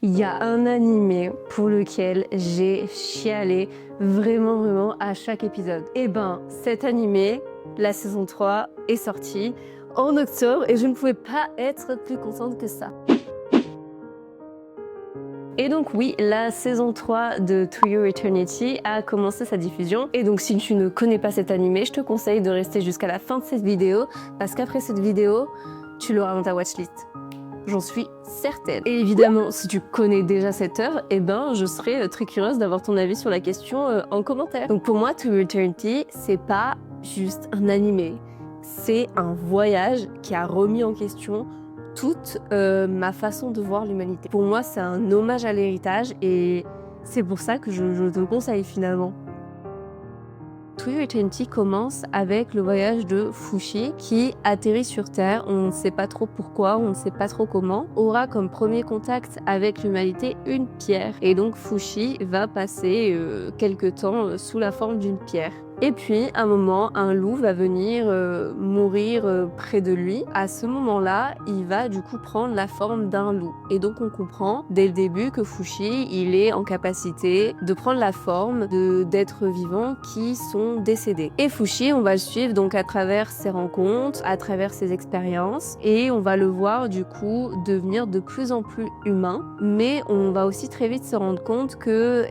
Il y a un animé pour lequel j'ai chialé vraiment à chaque épisode. Et ben, cet animé, la saison 3, est sortie en octobre et je ne pouvais pas être plus contente que ça. Et donc oui, la saison 3 de To Your Eternity a commencé sa diffusion. Et donc si tu ne connais pas cet animé, je te conseille de rester jusqu'à la fin de cette vidéo parce qu'après cette vidéo, tu l'auras dans ta watchlist. J'en suis certaine. Et évidemment, si tu connais déjà cette œuvre, eh ben, je serais très curieuse d'avoir ton avis sur la question en commentaire. Donc pour moi, To Your Eternity, c'est pas juste un animé. C'est un voyage qui a remis en question toute ma façon de voir l'humanité. Pour moi, c'est un hommage à l'héritage et c'est pour ça que je te le conseille finalement. To Your Eternity commence avec le voyage de Fushi qui atterrit sur Terre, on ne sait pas trop pourquoi, on ne sait pas trop comment, aura comme premier contact avec l'humanité une pierre. Et donc Fushi va passer quelques temps sous la forme d'une pierre. Et puis, à un moment, un loup va venir mourir près de lui. À ce moment-là, il va du coup prendre la forme d'un loup. Et donc, on comprend dès le début que Fushi, il est en capacité de prendre la forme d'êtres vivants qui sont décédés. Et Fushi, on va le suivre donc à travers ses rencontres, à travers ses expériences. Et on va le voir du coup devenir de plus en plus humain. Mais on va aussi très vite se rendre compte que,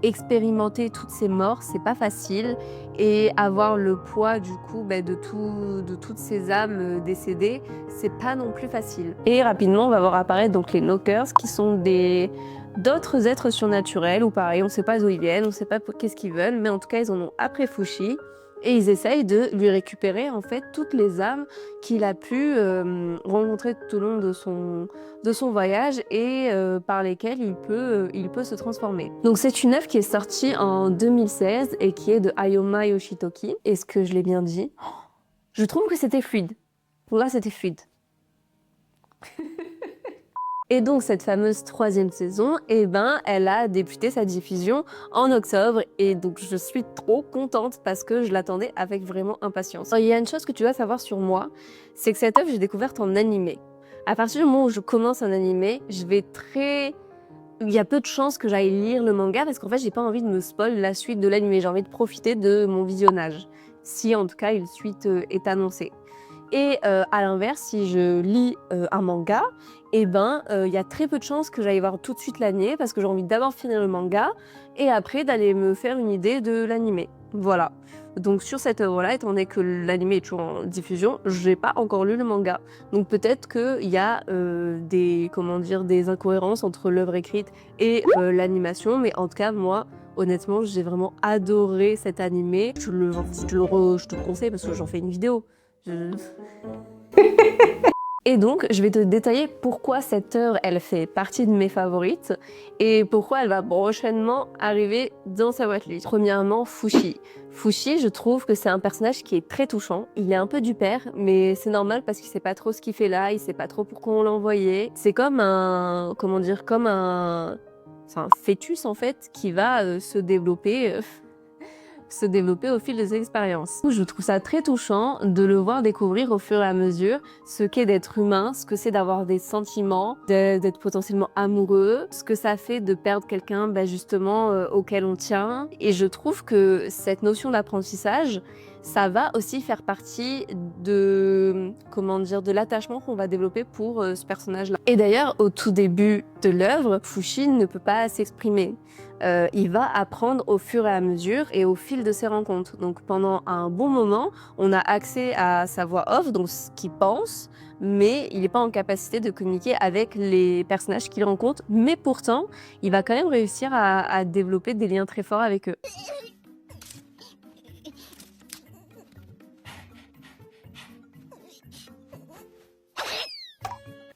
expérimenter toutes ces morts, c'est pas facile et avoir le poids du coup de toutes ces âmes décédées, c'est pas non plus facile. Et rapidement, on va voir apparaître donc les Knockers qui sont d'autres êtres surnaturels ou pareil, on sait pas d'où ils viennent, on sait pas qu'est-ce qu'ils veulent, mais en tout cas, ils en ont après Fushi. Et ils essayent de lui récupérer en fait toutes les âmes qu'il a pu rencontrer tout au long de son voyage et par lesquelles il peut se transformer. Donc c'est une œuvre qui est sortie en 2016 et qui est de Ayoma Yoshitoki. Est-ce que je l'ai bien dit? Je trouve que c'était fluide. Là, c'était fluide. Et donc cette fameuse troisième saison, elle a débuté sa diffusion en octobre et donc je suis trop contente parce que je l'attendais avec vraiment impatience. Alors, il y a une chose que tu dois savoir sur moi, c'est que cette œuvre j'ai découverte en animé. À partir du moment où je commence un animé, il y a peu de chances que j'aille lire le manga parce qu'en fait j'ai pas envie de me spoil la suite de l'animé, j'ai envie de profiter de mon visionnage, si en tout cas une suite est annoncée. Et à l'inverse, si je lis un manga, il y a très peu de chances que j'aille voir tout de suite l'animé parce que j'ai envie d'abord finir le manga et après d'aller me faire une idée de l'animé. Voilà. Donc sur cette œuvre-là, étant donné que l'animé est toujours en diffusion, j'ai pas encore lu le manga. Donc peut-être qu'il y a des incohérences entre l'œuvre écrite et l'animation, mais en tout cas moi, honnêtement, j'ai vraiment adoré cet animé. Je te le conseille parce que j'en fais une vidéo. Et donc, je vais te détailler pourquoi cette œuvre, elle fait partie de mes favorites et pourquoi elle va prochainement arriver dans sa watchlist. Premièrement, Fushi. Fushi, je trouve que c'est un personnage qui est très touchant. Il est un peu du père, mais c'est normal parce qu'il sait pas trop ce qu'il fait là, il sait pas trop pourquoi on l'a envoyé. C'est comme c'est un fœtus en fait qui va se développer au fil des expériences. Je trouve ça très touchant de le voir découvrir au fur et à mesure ce qu'est d'être humain, ce que c'est d'avoir des sentiments, d'être potentiellement amoureux, ce que ça fait de perdre quelqu'un justement auquel on tient. Et je trouve que cette notion d'apprentissage, ça va aussi faire partie de l'attachement qu'on va développer pour ce personnage-là. Et d'ailleurs, au tout début de l'œuvre, Fushi ne peut pas s'exprimer. Il va apprendre au fur et à mesure et au fil de ses rencontres. Donc pendant un bon moment, on a accès à sa voix off, donc ce qu'il pense, mais il n'est pas en capacité de communiquer avec les personnages qu'il rencontre. Mais pourtant, il va quand même réussir à développer des liens très forts avec eux.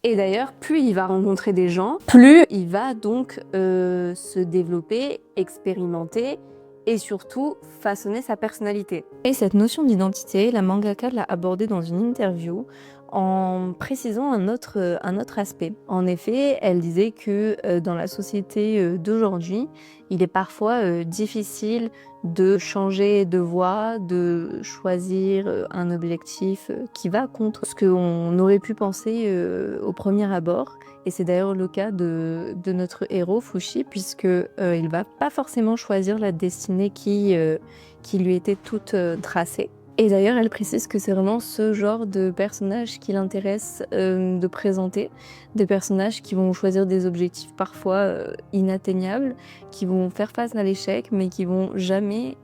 Et d'ailleurs, plus il va rencontrer des gens, plus il va donc se développer, expérimenter et surtout façonner sa personnalité. Et cette notion d'identité, la mangaka l'a abordée dans une interview en précisant un autre aspect. En effet, elle disait que dans la société d'aujourd'hui, il est parfois difficile de changer de voie, de choisir un objectif qui va contre ce qu'on aurait pu penser au premier abord. Et c'est d'ailleurs le cas de notre héros, Fushi, puisque il va pas forcément choisir la destinée qui lui était toute tracée. Et d'ailleurs, elle précise que c'est vraiment ce genre de personnage qui l'intéresse de présenter, des personnages qui vont choisir des objectifs parfois inatteignables, qui vont faire face à l'échec, mais qui vont jamais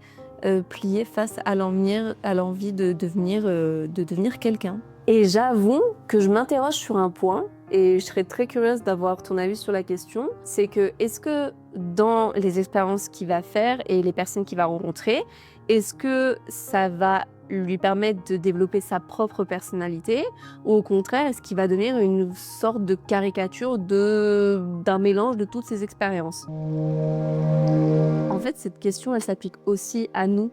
plier face à l'envie de devenir quelqu'un. Et j'avoue que je m'interroge sur un point, et je serais très curieuse d'avoir ton avis sur la question, c'est que est-ce que dans les expériences qu'il va faire et les personnes qu'il va rencontrer, est-ce que ça va lui permettre de développer sa propre personnalité, ou au contraire, est-ce qu'il va devenir une sorte de caricature d'un mélange de toutes ces expériences? En fait, cette question, elle s'applique aussi à nous,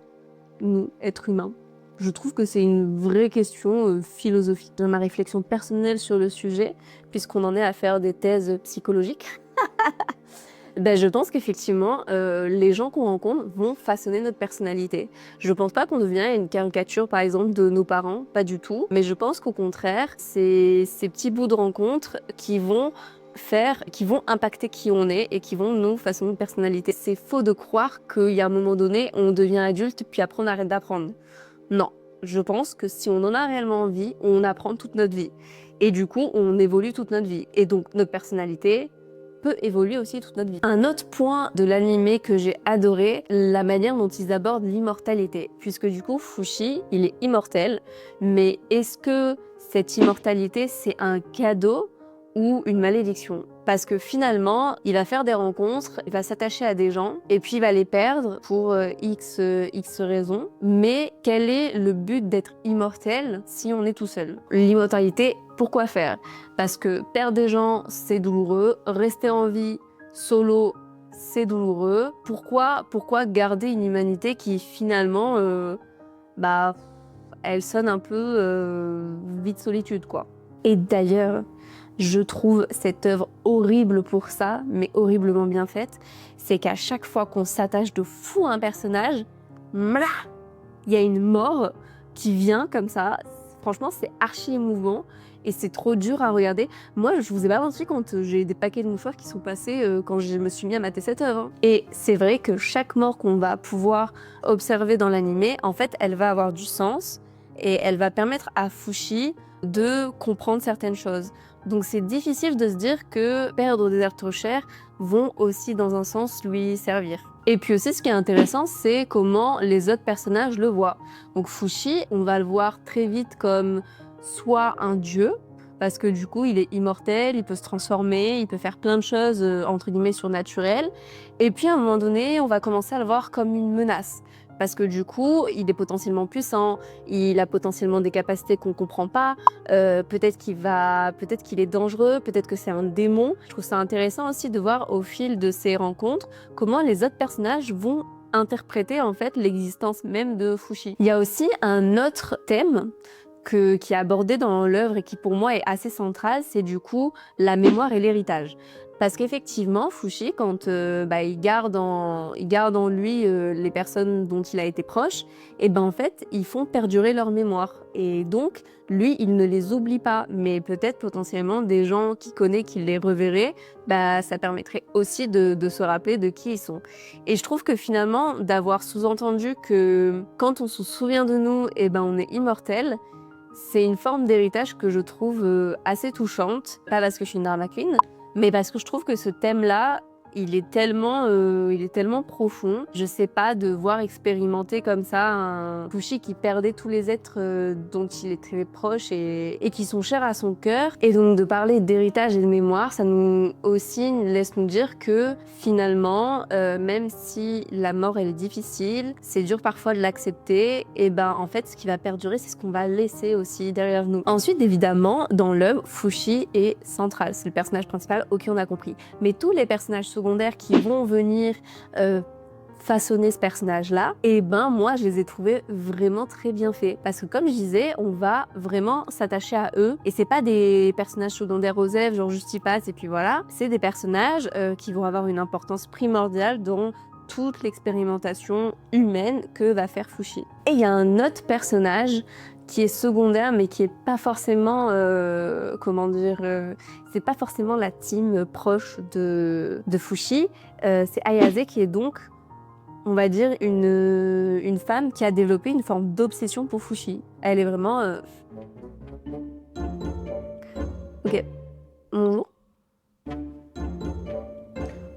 êtres humains. Je trouve que c'est une vraie question philosophique. Dans ma réflexion personnelle sur le sujet, puisqu'on en est à faire des thèses psychologiques, je pense qu'effectivement, les gens qu'on rencontre vont façonner notre personnalité. Je pense pas qu'on devient une caricature, par exemple, de nos parents, pas du tout. Mais je pense qu'au contraire, c'est ces petits bouts de rencontres qui vont impacter qui on est et qui vont nous façonner une personnalité. C'est faux de croire qu'il y a un moment donné, on devient adulte, puis après on arrête d'apprendre. Non, je pense que si on en a réellement envie, on apprend toute notre vie. Et du coup, on évolue toute notre vie. Et donc, notre personnalité peut évoluer aussi toute notre vie. Un autre point de l'animé que j'ai adoré, la manière dont ils abordent l'immortalité. Puisque du coup, Fushi, il est immortel, mais est-ce que cette immortalité, c'est un cadeau ou une malédiction? Parce que finalement, il va faire des rencontres, il va s'attacher à des gens, et puis il va les perdre pour X raisons. Mais quel est le but d'être immortel si on est tout seul? L'immortalité, pourquoi faire? Parce que perdre des gens, c'est douloureux, rester en vie solo, c'est douloureux. Pourquoi garder une humanité qui finalement, elle sonne un peu vide solitude, quoi. Et d'ailleurs, je trouve cette œuvre horrible pour ça, mais horriblement bien faite. C'est qu'à chaque fois qu'on s'attache de fou à un personnage, il y a une mort qui vient comme ça. Franchement, c'est archi émouvant et c'est trop dur à regarder. Moi, je vous ai pas menti quand j'ai des paquets de mouchoirs qui sont passés quand je me suis mis à mater cette œuvre. Et c'est vrai que chaque mort qu'on va pouvoir observer dans l'animé, en fait, elle va avoir du sens et elle va permettre à Fushi de comprendre certaines choses. Donc c'est difficile de se dire que perdre des êtres chers vont aussi dans un sens lui servir. Et puis aussi ce qui est intéressant, c'est comment les autres personnages le voient. Donc Fushi, on va le voir très vite comme soit un dieu, parce que du coup il est immortel, il peut se transformer, il peut faire plein de choses entre guillemets surnaturelles. Et puis à un moment donné, on va commencer à le voir comme une menace. Parce que du coup, il est potentiellement puissant, il a potentiellement des capacités qu'on comprend pas, peut-être qu'il est dangereux, peut-être que c'est un démon. Je trouve ça intéressant aussi de voir au fil de ces rencontres comment les autres personnages vont interpréter en fait l'existence même de Fushi. Il y a aussi un autre thème qui est abordé dans l'œuvre et qui pour moi est assez central, c'est du coup la mémoire et l'héritage. Parce qu'effectivement, Fushi, quand il garde en lui les personnes dont il a été proche, et en fait, ils font perdurer leur mémoire. Et donc, lui, il ne les oublie pas. Mais peut-être potentiellement des gens qu'il connaît, qui les reverraient, ça permettrait aussi de se rappeler de qui ils sont. Et je trouve que finalement, d'avoir sous-entendu que quand on se souvient de nous, on est immortel, c'est une forme d'héritage que je trouve assez touchante. Pas parce que je suis une drama queen, mais parce que je trouve que ce thème-là, il est tellement profond. Je sais pas, de voir expérimenter comme ça un Fushi qui perdait tous les êtres dont il est très proche et qui sont chers à son cœur. Et donc de parler d'héritage et de mémoire, ça nous aussi laisse nous dire que finalement, même si la mort elle est difficile, c'est dur parfois de l'accepter, et en fait ce qui va perdurer, c'est ce qu'on va laisser aussi derrière nous. Ensuite, évidemment, dans l'œuvre, Fushi est central. C'est le personnage principal, ok, on a compris. Mais tous les personnages secondaires qui vont venir façonner ce personnage-là, et ben moi je les ai trouvés vraiment très bien faits. Parce que comme je disais, on va vraiment s'attacher à eux, et c'est pas des personnages secondaires aux F, genre juste ils passent et puis voilà. C'est des personnages qui vont avoir une importance primordiale dans toute l'expérimentation humaine que va faire Fushi. Et il y a un autre personnage qui est secondaire mais qui est pas forcément, comment dire, c'est pas forcément la team proche de Fushi. C'est Ayase qui est donc, on va dire, une femme qui a développé une forme d'obsession pour Fushi. Elle est vraiment... Ok, bonjour.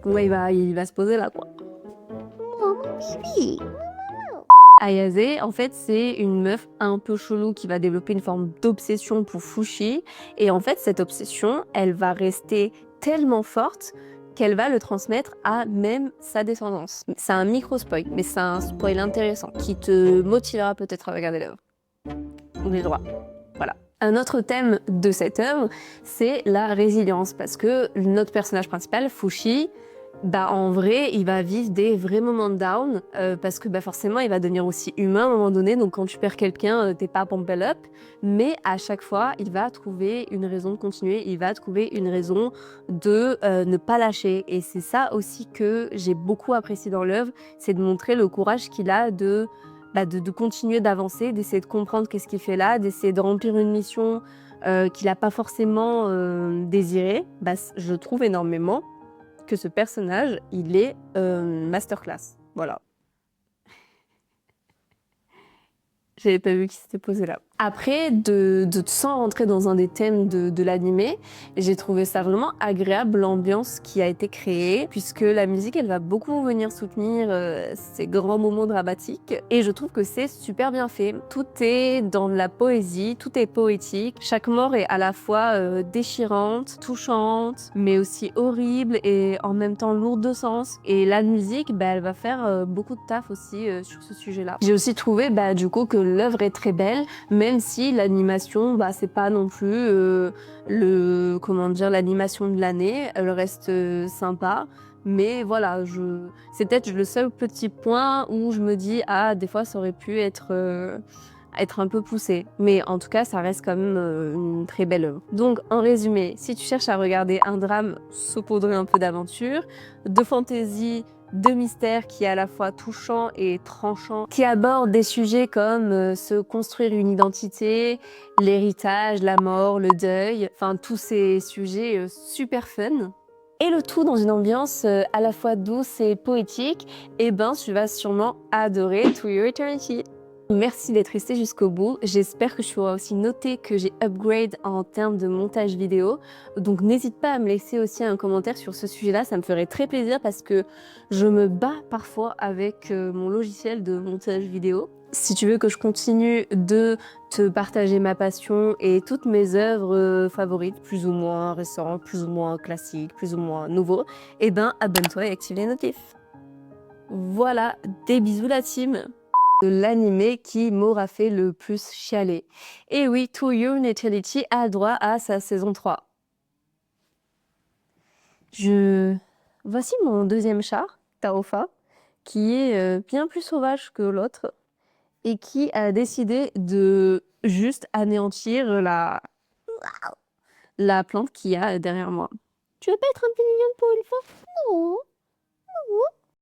Ouais, il va se poser là, quoi. Ayase, en fait, c'est une meuf un peu chelou qui va développer une forme d'obsession pour Fushi. Et en fait, cette obsession, elle va rester tellement forte qu'elle va le transmettre à même sa descendance. C'est un micro-spoil, mais c'est un spoil intéressant qui te motivera peut-être à regarder l'œuvre. On est le droit. Voilà. Un autre thème de cette œuvre, c'est la résilience, parce que notre personnage principal, Fushi, en vrai, il va vivre des vrais moments de down, parce que forcément, il va devenir aussi humain à un moment donné. Donc, quand tu perds quelqu'un, t'es pas pump up. Mais à chaque fois, il va trouver une raison de continuer. Il va trouver une raison de ne pas lâcher. Et c'est ça aussi que j'ai beaucoup apprécié dans l'œuvre, c'est de montrer le courage qu'il a de continuer d'avancer, d'essayer de comprendre qu'est-ce qu'il fait là, d'essayer de remplir une mission qu'il n'a pas forcément désirée. Je trouve énormément que ce personnage, il est masterclass. Voilà. J'avais pas vu qu'il s'était posé là. Après, sans rentrer dans un des thèmes de l'animé, j'ai trouvé ça vraiment agréable, l'ambiance qui a été créée, puisque la musique, elle va beaucoup venir soutenir ces grands moments dramatiques. Et je trouve que c'est super bien fait. Tout est dans la poésie, tout est poétique. Chaque mort est à la fois déchirante, touchante, mais aussi horrible et en même temps lourde de sens. Et la musique, elle va faire beaucoup de taf aussi sur ce sujet-là. J'ai aussi trouvé du coup que l'œuvre est très belle, même si l'animation, c'est pas non plus l'animation de l'année. Elle reste sympa. Mais voilà, c'est peut-être le seul petit point où je me dis, des fois ça aurait pu être un peu poussé. Mais en tout cas, ça reste quand même une très belle œuvre. Donc, en résumé, si tu cherches à regarder un drame saupoudré un peu d'aventure, de fantaisie, de mystère qui est à la fois touchant et tranchant, qui aborde des sujets comme se construire une identité, l'héritage, la mort, le deuil, enfin tous ces sujets super fun. Et le tout dans une ambiance à la fois douce et poétique, tu vas sûrement adorer To Your Eternity. Merci d'être resté jusqu'au bout. J'espère que tu auras aussi noté que j'ai upgrade en termes de montage vidéo. Donc n'hésite pas à me laisser aussi un commentaire sur ce sujet-là, ça me ferait très plaisir parce que je me bats parfois avec mon logiciel de montage vidéo. Si tu veux que je continue de te partager ma passion et toutes mes œuvres favorites, plus ou moins récentes, plus ou moins classiques, plus ou moins nouveaux, abonne-toi et active les notifs. Voilà, des bisous la team! De l'animé qui m'aura fait le plus chialer. Et oui, To Your Eternity a droit à sa saison 3. Voici mon deuxième chat, Taofa, qui est bien plus sauvage que l'autre et qui a décidé de juste anéantir la plante qu'il y a derrière moi. Tu veux pas être un peu mignonne pour une fois? Non. Non.